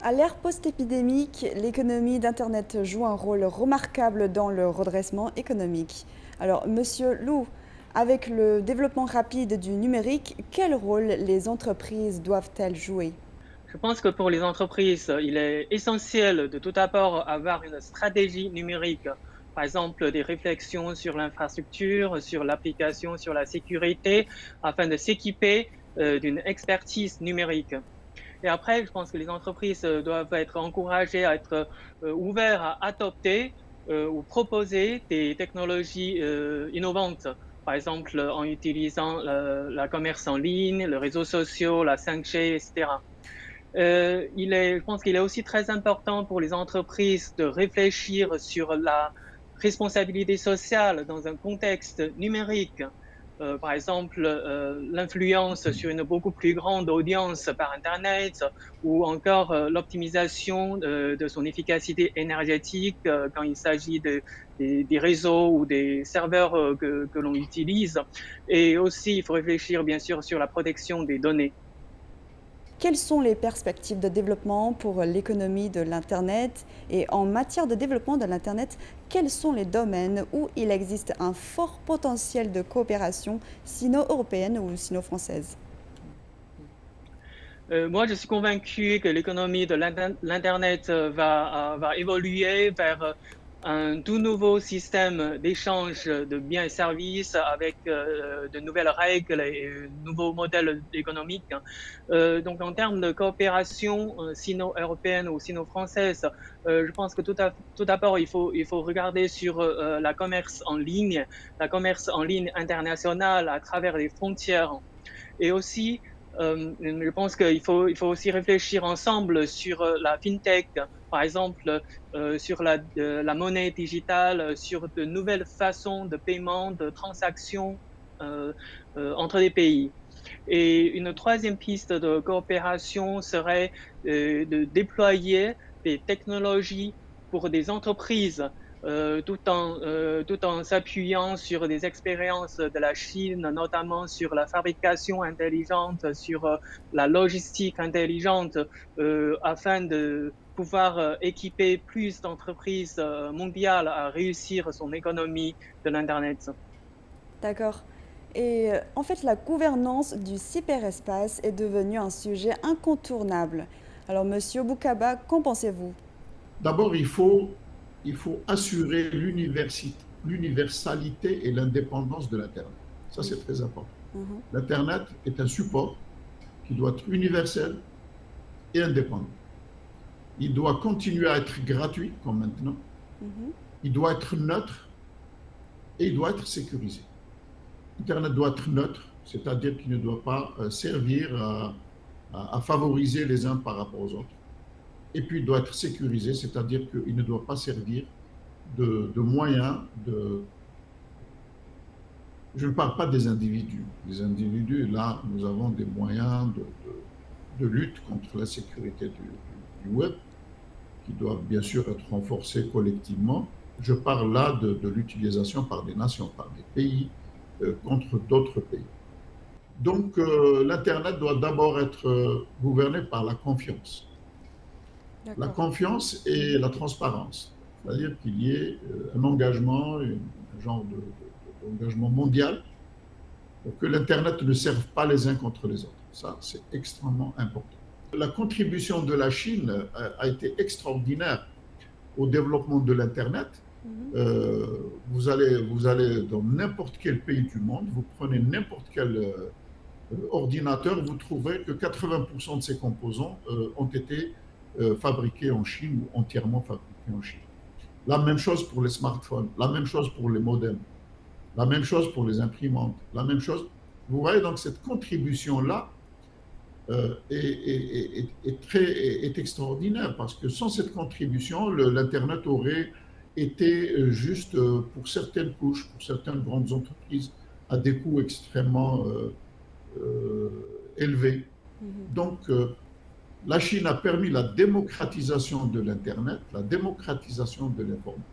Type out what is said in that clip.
À l'ère post-épidémique, l'économie d'Internet joue un rôle remarquable dans le redressement économique. Alors, Monsieur Lou, avec le développement rapide du numérique, quel rôle les entreprises doivent-elles jouer? Je pense que pour les entreprises, il est essentiel de tout d'abord avoir une stratégie numérique. Par exemple, des réflexions sur l'infrastructure, sur l'application, sur la sécurité, afin de s'équiper d'une expertise numérique. Et après, je pense que les entreprises doivent être encouragées à être ouvertes à adopter ou proposer des technologies innovantes. Par exemple, en utilisant la commerce en ligne, les réseaux sociaux, la 5G, etc. Je pense qu'il est aussi très important pour les entreprises de réfléchir sur la responsabilité sociale dans un contexte numérique. Par exemple, l'influence sur une beaucoup plus grande audience par Internet ou encore l'optimisation de son efficacité énergétique quand il s'agit des réseaux ou des serveurs que l'on utilise. Et aussi, il faut réfléchir bien sûr sur la protection des données. Quelles sont les perspectives de développement pour l'économie de l'Internet? Et en matière de développement de l'Internet, quels sont les domaines où il existe un fort potentiel de coopération sino-européenne ou sino-française? Moi, je suis convaincu que l'économie de l'internet va évoluer vers un tout nouveau système d'échange de biens et services avec de nouvelles règles et nouveaux modèles économiques. Donc, en termes de coopération sino-européenne ou sino-française, je pense que tout d'abord, il faut regarder sur la commerce en ligne internationale à travers les frontières. Et aussi, je pense qu'il faut aussi réfléchir ensemble sur la fintech, par exemple, sur la monnaie digitale, sur de nouvelles façons de paiement, de transactions euh, entre les pays. Et une troisième piste de coopération serait de déployer des technologies pour des entreprises tout en s'appuyant sur des expériences de la Chine, notamment sur la fabrication intelligente, sur la logistique intelligente, afin de pouvoir équiper plus d'entreprises mondiales à réussir son économie de l'Internet. D'accord. Et en fait, la gouvernance du cyberespace est devenue un sujet incontournable. Alors, Monsieur Boukaba, qu'en pensez-vous? D'abord, il faut assurer l'universalité et l'indépendance de l'Internet. Ça, c'est très important. Mhm, L'Internet est un support qui doit être universel et indépendant. Il doit continuer à être gratuit, comme maintenant. mhm. Il doit être neutre et il doit être sécurisé. Internet doit être neutre, c'est-à-dire qu'il ne doit pas servir à favoriser les uns par rapport aux autres. Et puis, il doit être sécurisé, c'est-à-dire qu'il ne doit pas servir de moyens de... Je ne parle pas des individus. Les individus, là, nous avons des moyens de lutte contre la sécurité du web qui doivent bien sûr être renforcés collectivement. Je parle là de l'utilisation par des nations, par des pays, contre d'autres pays. Donc, l'Internet doit d'abord être gouverné par la confiance. La D'accord. confiance et la transparence. C'est-à-dire qu'il y ait un engagement, un genre d'engagement mondial, pour que l'Internet ne serve pas les uns contre les autres. Ça, c'est extrêmement important. La contribution de la Chine a été extraordinaire au développement de l'Internet. Mhm. Vous allez dans n'importe quel pays du monde, vous prenez n'importe quel ordinateur, vous trouverez que 80% de ses composants ont été fabriqués en Chine ou entièrement fabriqués en Chine. La même chose pour les smartphones, la même chose pour les modems, la même chose pour les imprimantes, la même chose. Vous voyez donc cette contribution-là est extraordinaire parce que sans cette contribution, l'Internet aurait été juste pour certaines couches, pour certaines grandes entreprises, à des coûts extrêmement élevés. Mhm. Donc, la Chine a permis la démocratisation de l'Internet, la démocratisation de l'information.